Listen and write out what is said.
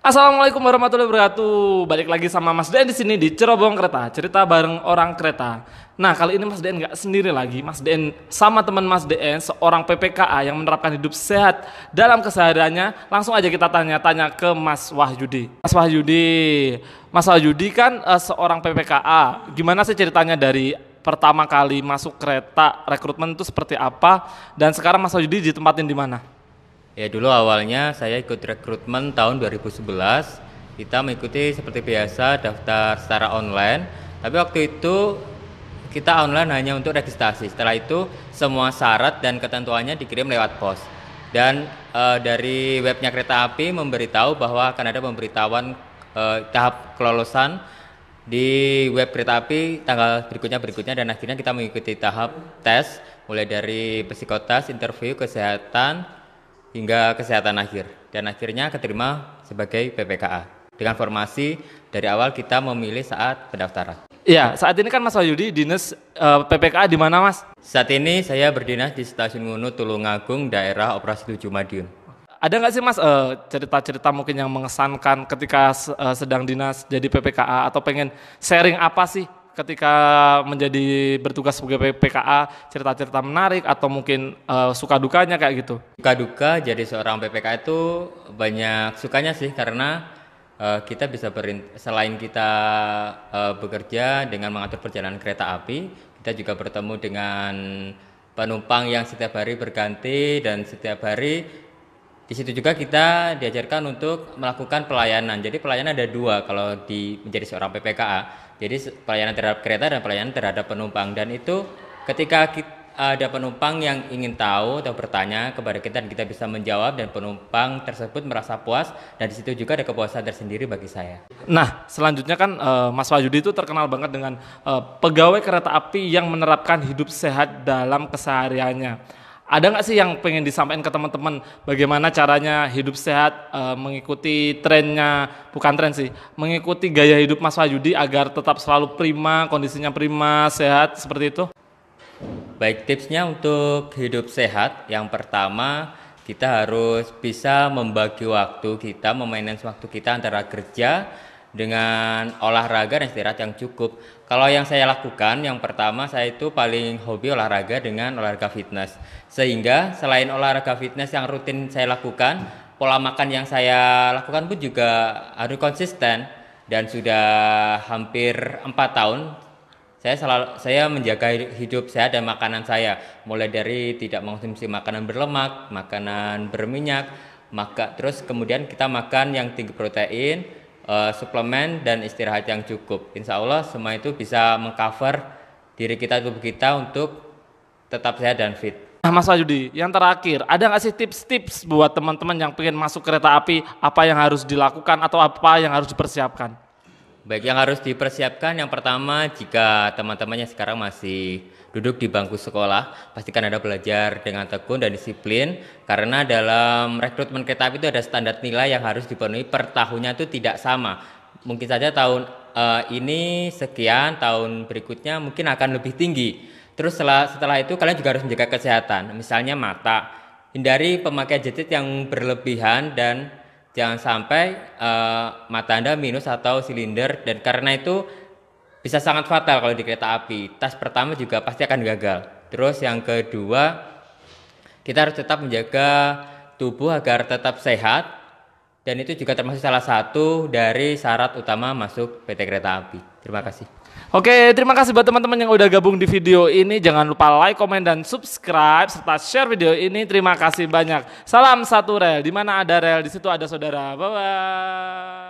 Assalamualaikum warahmatullahi wabarakatuh. Balik lagi sama Mas Den di sini di Cerobong Kereta, cerita bareng orang kereta. Nah, kali ini Mas Den nggak sendiri lagi. Mas Den sama teman Mas Den, seorang PPKA yang menerapkan hidup sehat dalam kesehariannya. Langsung aja kita tanya-tanya ke Mas Wahyudi. Mas Wahyudi kan seorang PPKA. Gimana sih ceritanya dari pertama kali masuk kereta, rekrutmen itu seperti apa? Dan sekarang Mas Wahyudi ditempatin di mana? Ya dulu awalnya saya ikut rekrutmen tahun 2011. Kita mengikuti seperti biasa daftar secara online. Tapi waktu itu kita online hanya untuk registrasi. Setelah itu semua syarat dan ketentuannya dikirim lewat pos. Dan dari webnya kereta api memberitahu bahwa akan ada pemberitahuan tahap kelolosan di web kereta api tanggal berikutnya dan akhirnya kita mengikuti tahap tes mulai dari psikotes, interview, kesehatan hingga kesehatan akhir, dan akhirnya keterima sebagai PPKA. Dengan formasi dari awal kita memilih saat pendaftaran. Iya, saat ini kan Mas Wahyudi dinas PPKA di mana, Mas? Saat ini saya berdinas di Stasiun Ngunu Tulungagung, daerah operasi 7 Madiun. Ada nggak sih Mas cerita-cerita mungkin yang mengesankan ketika sedang dinas jadi PPKA, atau pengen sharing apa sih ketika menjadi bertugas sebagai PPKA, cerita-cerita menarik atau mungkin suka dukanya kayak gitu? Suka duka jadi seorang PPKA itu banyak sukanya sih, karena kita bisa selain kita bekerja dengan mengatur perjalanan kereta api, kita juga bertemu dengan penumpang yang setiap hari berganti, dan setiap hari di situ juga kita diajarkan untuk melakukan pelayanan. Jadi pelayanan ada dua kalau menjadi seorang PPKA. Jadi pelayanan terhadap kereta dan pelayanan terhadap penumpang. Dan itu ketika ada penumpang yang ingin tahu atau bertanya kepada kita dan kita bisa menjawab, dan penumpang tersebut merasa puas, dan di situ juga ada kepuasan tersendiri bagi saya. Nah, selanjutnya kan Mas Wahyudi itu terkenal banget dengan pegawai kereta api yang menerapkan hidup sehat dalam kesehariannya. Ada nggak sih yang pengen disampaikan ke teman-teman bagaimana caranya hidup sehat, mengikuti trennya, bukan tren sih, mengikuti gaya hidup Mas Wahyudi agar tetap selalu prima, kondisinya prima, sehat, seperti itu? Baik, tipsnya untuk hidup sehat, yang pertama kita harus bisa membagi waktu kita, memanage waktu kita antara kerja dengan olahraga dan istirahat yang cukup. Kalau yang saya lakukan, yang pertama saya itu paling hobi olahraga dengan olahraga fitness. Sehingga selain olahraga fitness yang rutin saya lakukan, pola makan yang saya lakukan pun juga harus konsisten. Dan sudah hampir 4 tahun saya menjaga hidup sehat dan makanan saya. Mulai dari tidak mengonsumsi makanan berlemak, makanan berminyak, terus kemudian kita makan yang tinggi protein, suplemen, dan istirahat yang cukup. Insya Allah semua itu bisa mengcover diri kita, tubuh kita untuk tetap sehat dan fit. Nah, Mas Wahyudi, yang terakhir, ada nggak sih tips-tips buat teman-teman yang pengen masuk kereta api, apa yang harus dilakukan atau apa yang harus dipersiapkan? Baik, yang harus dipersiapkan, yang pertama, jika teman-temannya sekarang masih duduk di bangku sekolah, pastikan Anda belajar dengan tekun dan disiplin, karena dalam rekrutmen kereta api itu ada standar nilai yang harus dipenuhi per tahunnya, itu tidak sama. Mungkin saja tahun ini sekian, tahun berikutnya mungkin akan lebih tinggi. Terus setelah itu kalian juga harus menjaga kesehatan, misalnya mata. Hindari pemakaian gadget yang berlebihan, dan jangan sampai mata Anda minus atau silinder, dan karena itu bisa sangat fatal kalau di kereta api. Tas pertama juga pasti akan gagal. Terus yang kedua, kita harus tetap menjaga tubuh agar tetap sehat, dan itu juga termasuk salah satu dari syarat utama masuk PT Kereta Api. Terima kasih. Oke, terima kasih buat teman-teman yang udah gabung di video ini. Jangan lupa like, komen, dan subscribe, serta share video ini. Terima kasih banyak. Salam satu rel. Di mana ada rel, di situ ada saudara. Bye-bye.